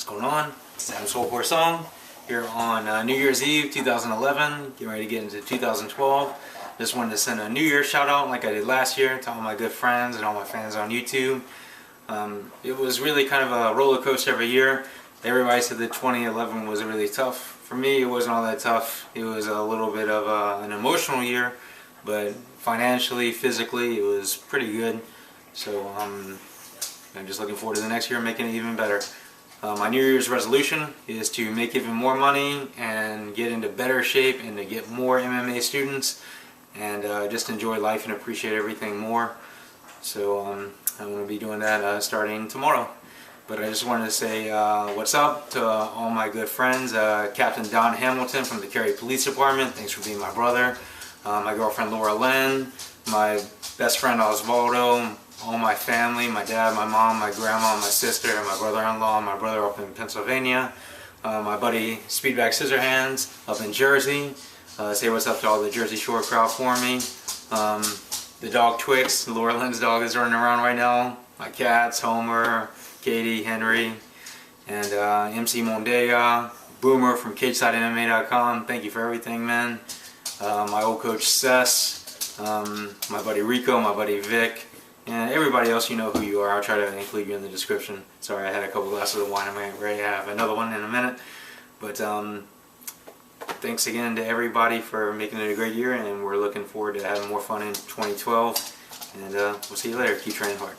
What's going on? Sam Soulcore Song here on New Year's Eve 2011, getting ready to get into 2012. Just wanted to send a New Year's shout out like I did last year to all my good friends and all my fans on YouTube. It was really kind of a roller coaster every year. Everybody said that 2011 was really tough. For me, it wasn't all that tough. It was a little bit of an emotional year, but financially, physically, it was pretty good. So I'm just looking forward to the next year and making it even better. My New Year's resolution is to make even more money and get into better shape and to get more MMA students and just enjoy life and appreciate everything more. So I'm going to be doing that starting tomorrow. But I just wanted to say what's up to all my good friends. Captain Don Hamilton from the Cary Police Department, thanks for being my brother. My girlfriend Laura Lynn, my best friend Osvaldo, all my family, my dad, my mom, my grandma, my sister, my brother-in-law, my brother up in Pennsylvania, my buddy Speedback Scissorhands up in Jersey. Say what's up to all the Jersey Shore crowd for me. The dog Twix, Laura Lynn's dog, is running around right now. My cats, Homer, Katie, Henry, and MC Mondega, Boomer from CageSideMMA.com. Thank you for everything, man. My old coach Cess, my buddy Rico, my buddy Vic, and everybody else, you know who you are. I'll try to include you in the description. Sorry, I had a couple glasses of wine. I'm ready to have another one in a minute. But thanks again to everybody for making it a great year, and we're looking forward to having more fun in 2012. And we'll see you later. Keep training hard.